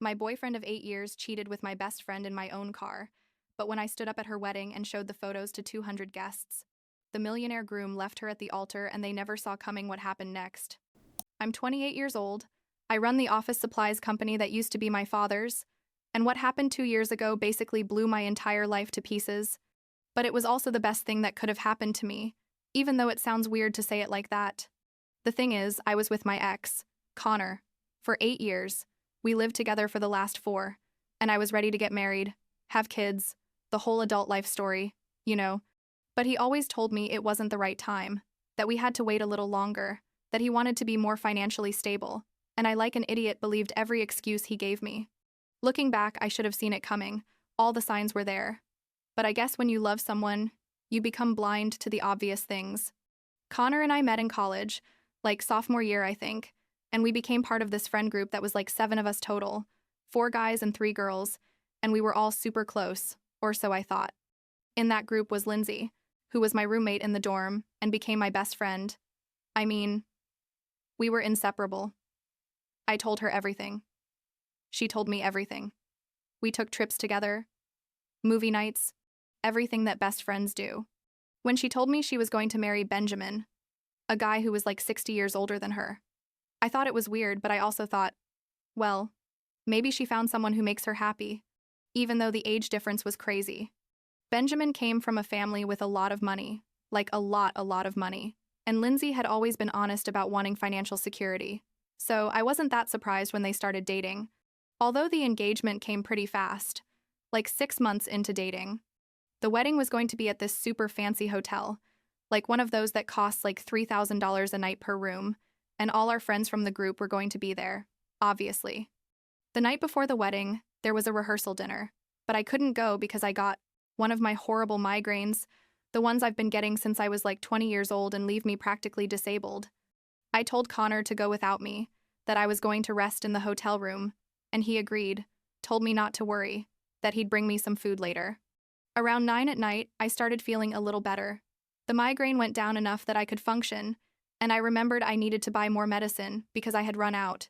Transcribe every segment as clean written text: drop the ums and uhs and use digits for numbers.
My boyfriend of 8 years cheated with my best friend in my own car, but when I stood up at her wedding and showed the photos to 200 guests, the millionaire groom left her at the altar and they never saw coming what happened next. I'm 28 years old. I run the office supplies company that used to be my father's, and what happened 2 years ago basically blew my entire life to pieces. But it was also the best thing that could have happened to me, even though it sounds weird to say it like that. The thing is, I was with my ex, Connor, for 8 years. We lived together for the last 4, and I was ready to get married, have kids, the whole adult life story, you know. But he always told me it wasn't the right time, that we had to wait a little longer, that he wanted to be more financially stable, and I, like an idiot, believed every excuse he gave me. Looking back, I should have seen it coming. All the signs were there. But I guess when you love someone, you become blind to the obvious things. Connor and I met in college, like sophomore year, I think, and we became part of this friend group that was like 7 of us total, 4 guys and 3 girls, and we were all super close, or so I thought. In that group was Lindsay, who was my roommate in the dorm and became my best friend. I mean, we were inseparable. I told her everything. She told me everything. We took trips together, movie nights, everything that best friends do. When she told me she was going to marry Benjamin, a guy who was like 60 years older than her, I thought it was weird, but I also thought, well, maybe she found someone who makes her happy, even though the age difference was crazy. Benjamin came from a family with a lot of money, like a lot of money, and Lindsay had always been honest about wanting financial security. So I wasn't that surprised when they started dating, although the engagement came pretty fast, like 6 months into dating. The wedding was going to be at this super fancy hotel, like one of those that costs like $3,000 a night per room, and all our friends from the group were going to be there, obviously. The night before the wedding, there was a rehearsal dinner, but I couldn't go because I got one of my horrible migraines, the ones I've been getting since I was like 20 years old and leave me practically disabled. I told Connor to go without me, that I was going to rest in the hotel room, and he agreed, told me not to worry, that he'd bring me some food later. Around 9 at night, I started feeling a little better. The migraine went down enough that I could function, and I remembered I needed to buy more medicine because I had run out.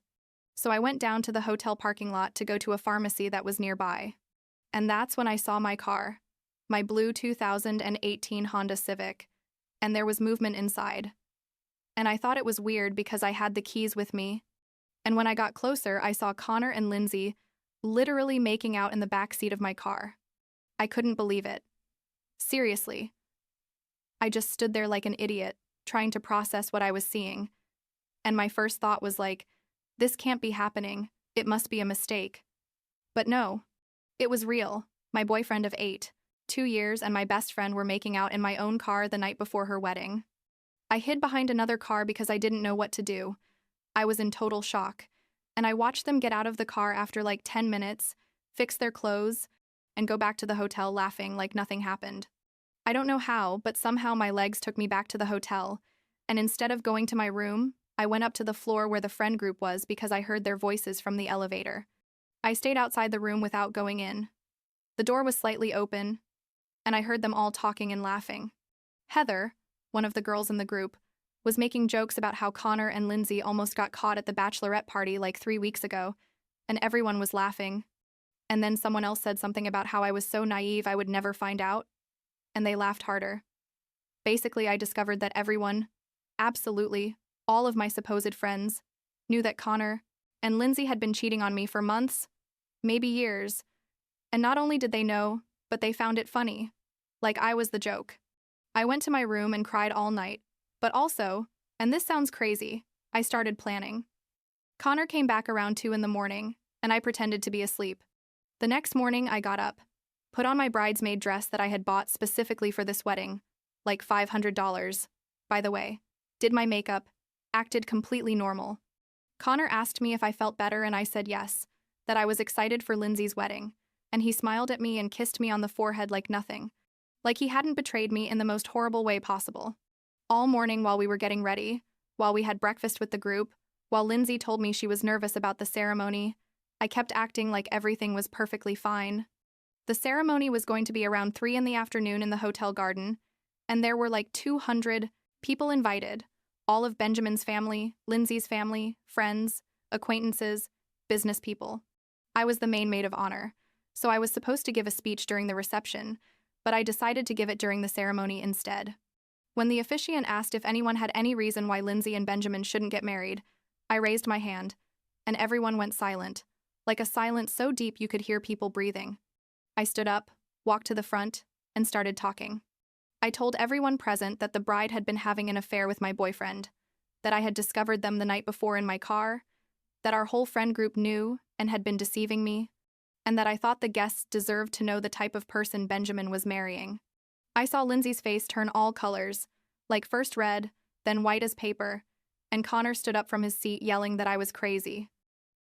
So I went down to the hotel parking lot to go to a pharmacy that was nearby. And that's when I saw my car, my blue 2018 Honda Civic, and there was movement inside. And I thought it was weird because I had the keys with me. And when I got closer, I saw Connor and Lindsay literally making out in the back seat of my car. I couldn't believe it. Seriously. I just stood there like an idiot, trying to process what I was seeing. And my first thought was like, this can't be happening. It must be a mistake. But no. It was real. My boyfriend of 8, 2 years, and my best friend were making out in my own car the night before her wedding. I hid behind another car because I didn't know what to do. I was in total shock, and I watched them get out of the car after like 10 minutes, fix their clothes, and go back to the hotel laughing like nothing happened. I don't know how, but somehow my legs took me back to the hotel, and instead of going to my room, I went up to the floor where the friend group was because I heard their voices from the elevator. I stayed outside the room without going in. The door was slightly open, and I heard them all talking and laughing. Heather, one of the girls in the group, was making jokes about how Connor and Lindsay almost got caught at the bachelorette party like 3 weeks ago, and everyone was laughing. And then someone else said something about how I was so naive I would never find out, and they laughed harder. Basically, I discovered that everyone, absolutely, all of my supposed friends, knew that Connor and Lindsay had been cheating on me for months, maybe years. And not only did they know, but they found it funny. Like I was the joke. I went to my room and cried all night. But also, and this sounds crazy, I started planning. Connor came back around 2 in the morning, and I pretended to be asleep. The next morning, I got up, put on my bridesmaid dress that I had bought specifically for this wedding, like $500, by the way, did my makeup, acted completely normal. Connor asked me if I felt better and I said yes, that I was excited for Lindsay's wedding, and he smiled at me and kissed me on the forehead like nothing, like he hadn't betrayed me in the most horrible way possible. All morning while we were getting ready, while we had breakfast with the group, while Lindsay told me she was nervous about the ceremony, I kept acting like everything was perfectly fine. The ceremony was going to be around 3 in the afternoon in the hotel garden, and there were like 200 people invited, all of Benjamin's family, Lindsay's family, friends, acquaintances, business people. I was the main maid of honor, so I was supposed to give a speech during the reception, but I decided to give it during the ceremony instead. When the officiant asked if anyone had any reason why Lindsay and Benjamin shouldn't get married, I raised my hand, and everyone went silent, like a silence so deep you could hear people breathing. I stood up, walked to the front, and started talking. I told everyone present that the bride had been having an affair with my boyfriend, that I had discovered them the night before in my car, that our whole friend group knew and had been deceiving me, and that I thought the guests deserved to know the type of person Benjamin was marrying. I saw Lindsay's face turn all colors, like first red, then white as paper, and Connor stood up from his seat yelling that I was crazy,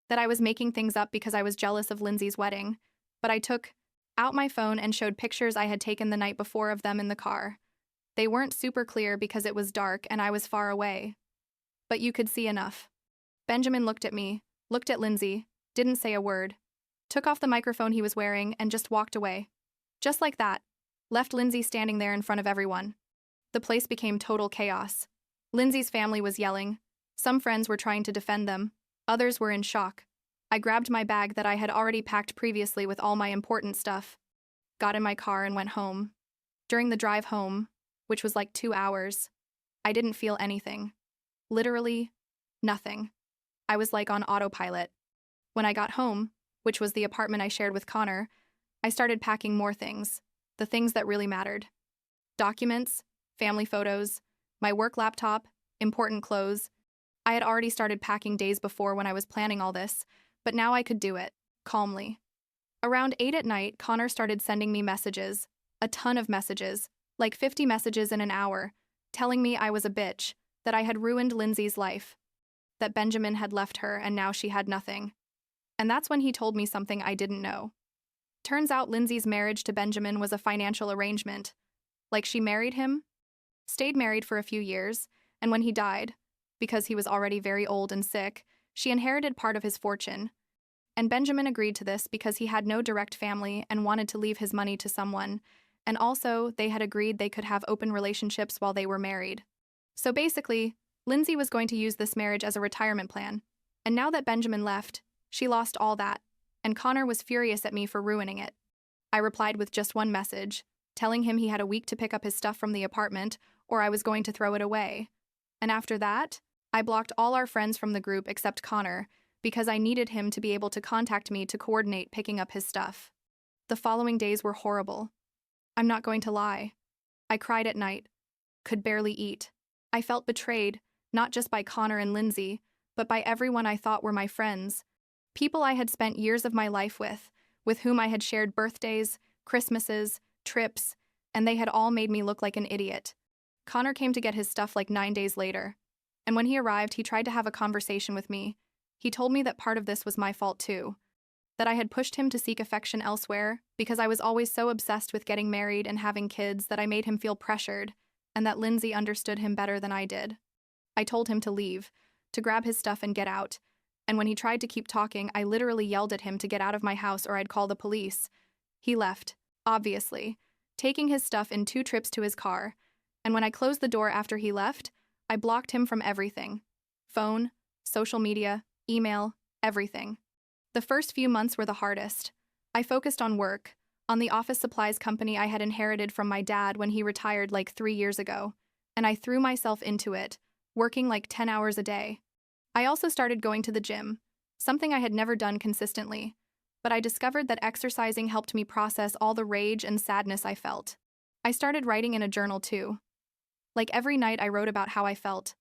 that I was making things up because I was jealous of Lindsay's wedding, but I took out my phone and showed pictures I had taken the night before of them in the car. They weren't super clear because it was dark and I was far away, but you could see enough. Benjamin looked at me, looked at Lindsay, didn't say a word, took off the microphone he was wearing and just walked away. Just like that, left Lindsay standing there in front of everyone. The place became total chaos. Lindsay's family was yelling. Some friends were trying to defend them. Others were in shock. I grabbed my bag that I had already packed previously with all my important stuff, got in my car and went home. During the drive home, which was like 2 hours, I didn't feel anything. Literally, nothing. I was like on autopilot. When I got home, which was the apartment I shared with Connor, I started packing more things, the things that really mattered. Documents, family photos, my work laptop, important clothes. I had already started packing days before when I was planning all this, but now I could do it, calmly. Around 8 at night, Connor started sending me messages, a ton of messages, like 50 messages in an hour, telling me I was a bitch, that I had ruined Lindsay's life, that Benjamin had left her and now she had nothing. And that's when he told me something I didn't know. Turns out Lindsay's marriage to Benjamin was a financial arrangement. Like she married him, stayed married for a few years, and when he died, because he was already very old and sick, she inherited part of his fortune. And Benjamin agreed to this because he had no direct family and wanted to leave his money to someone, and also they had agreed they could have open relationships while they were married. So basically, Lindsay was going to use this marriage as a retirement plan, and now that Benjamin left, she lost all that, and Connor was furious at me for ruining it. I replied with just one message, telling him he had a week to pick up his stuff from the apartment, or I was going to throw it away. And after that, I blocked all our friends from the group except Connor, because I needed him to be able to contact me to coordinate picking up his stuff. The following days were horrible. I'm not going to lie. I cried at night, could barely eat. I felt betrayed, not just by Connor and Lindsay, but by everyone I thought were my friends. People I had spent years of my life with whom I had shared birthdays, Christmases, trips, and they had all made me look like an idiot. Connor came to get his stuff like 9 days later, and when he arrived, he tried to have a conversation with me. He told me that part of this was my fault too, that I had pushed him to seek affection elsewhere because I was always so obsessed with getting married and having kids that I made him feel pressured, and that Lindsay understood him better than I did. I told him to leave, to grab his stuff and get out, and when he tried to keep talking, I literally yelled at him to get out of my house or I'd call the police. He left, obviously, taking his stuff in 2 trips to his car, and when I closed the door after he left, I blocked him from everything. Phone, social media, email, everything. The first few months were the hardest. I focused on work, on the office supplies company I had inherited from my dad when he retired like 3 years ago, and I threw myself into it, working like 10 hours a day. I also started going to the gym, something I had never done consistently, but I discovered that exercising helped me process all the rage and sadness I felt. I started writing in a journal too. Like every night I wrote about how I felt,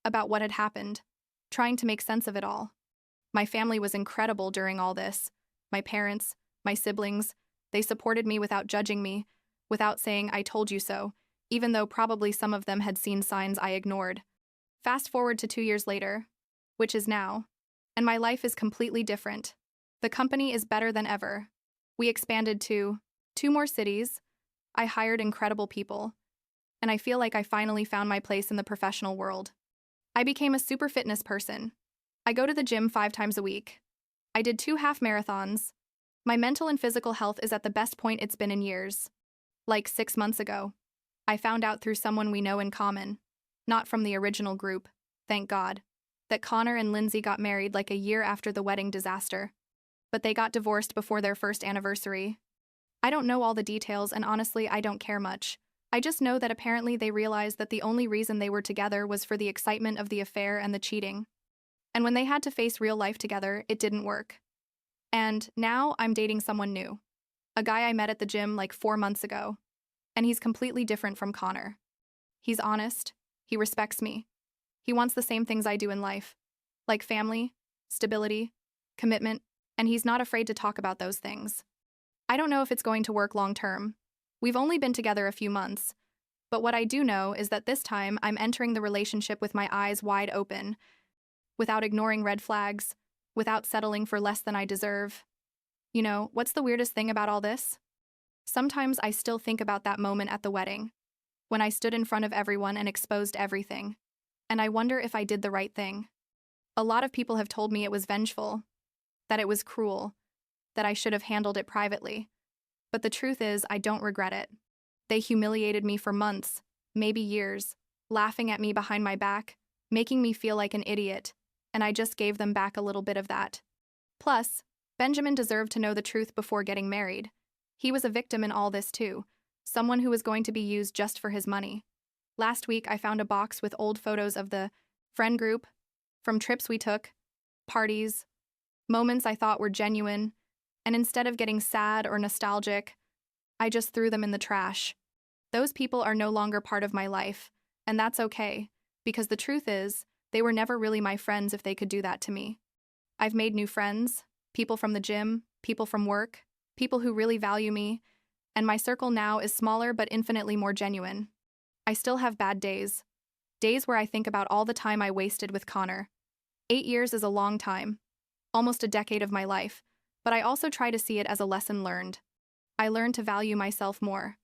about what had happened, trying to make sense of it all. My family was incredible during all this. My parents, my siblings, they supported me without judging me, without saying I told you so, even though probably some of them had seen signs I ignored. Fast forward to 2 years later, which is now, and my life is completely different. The company is better than ever. We expanded to 2 more cities. I hired incredible people, and I feel like I finally found my place in the professional world. I became a super fitness person. I go to the gym 5 times a week. I did 2 half marathons. My mental and physical health is at the best point it's been in years. Like 6 months ago, I found out through someone we know in common, not from the original group, thank God, that Connor and Lindsay got married like a year after the wedding disaster. but they got divorced before their first anniversary. I don't know all the details, and honestly, I don't care much. I just know that apparently they realized that the only reason they were together was for the excitement of the affair and the cheating. And when they had to face real life together, it didn't work. And now I'm dating someone new. A guy I met at the gym like 4 months ago. And he's completely different from Connor. He's honest. He respects me. He wants the same things I do in life, like family, stability, commitment, and he's not afraid to talk about those things. I don't know if it's going to work long term. We've only been together a few months. But what I do know is that this time I'm entering the relationship with my eyes wide open, without ignoring red flags, without settling for less than I deserve. You know, what's the weirdest thing about all this? Sometimes I still think about that moment at the wedding, when I stood in front of everyone and exposed everything. And I wonder if I did the right thing. A lot of people have told me it was vengeful, that it was cruel, that I should have handled it privately. But the truth is, I don't regret it. They humiliated me for months, maybe years, laughing at me behind my back, making me feel like an idiot, and I just gave them back a little bit of that. Plus, Benjamin deserved to know the truth before getting married. He was a victim in all this too, someone who was going to be used just for his money. Last week, I found a box with old photos of the friend group, from trips we took, parties, moments I thought were genuine, and instead of getting sad or nostalgic, I just threw them in the trash. Those people are no longer part of my life, and that's okay, because the truth is, they were never really my friends if they could do that to me. I've made new friends, people from the gym, people from work, people who really value me, and my circle now is smaller but infinitely more genuine. I still have bad days. Days where I think about all the time I wasted with Connor. 8 years is a long time, almost a decade of my life, but I also try to see it as a lesson learned. I learned to value myself more,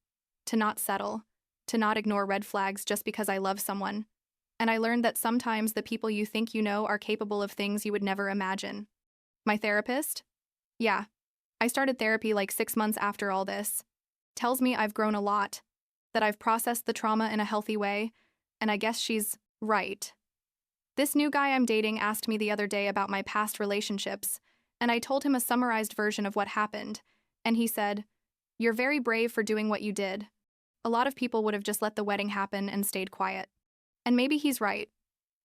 to not settle, to not ignore red flags just because I love someone. And I learned that sometimes the people you think you know are capable of things you would never imagine. My therapist? Yeah. I started therapy like 6 months after all this. Tells me I've grown a lot, that I've processed the trauma in a healthy way, and I guess she's right. This new guy I'm dating asked me the other day about my past relationships, and I told him a summarized version of what happened, and he said, "You're very brave for doing what you did. A lot of people would have just let the wedding happen and stayed quiet." And maybe he's right.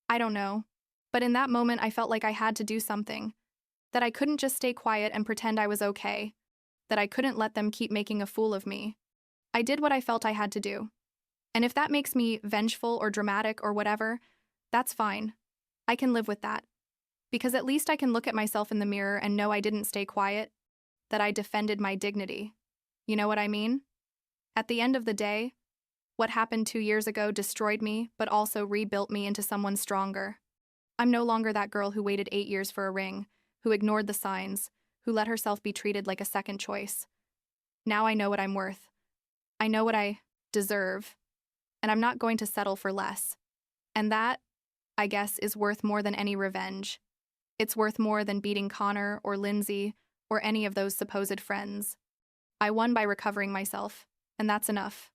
I don't know. But in that moment, I felt like I had to do something. That I couldn't just stay quiet and pretend I was okay. That I couldn't let them keep making a fool of me. I did what I felt I had to do. And if that makes me vengeful or dramatic or whatever, that's fine. I can live with that. Because at least I can look at myself in the mirror and know I didn't stay quiet, that I defended my dignity. You know what I mean? At the end of the day, what happened 2 years ago destroyed me, but also rebuilt me into someone stronger. I'm no longer that girl who waited 8 years for a ring, who ignored the signs, who let herself be treated like a second choice. Now I know what I'm worth. I know what I deserve, and I'm not going to settle for less. And that, I guess, is worth more than any revenge. It's worth more than beating Connor or Lindsay or any of those supposed friends. I won by recovering myself, and that's enough.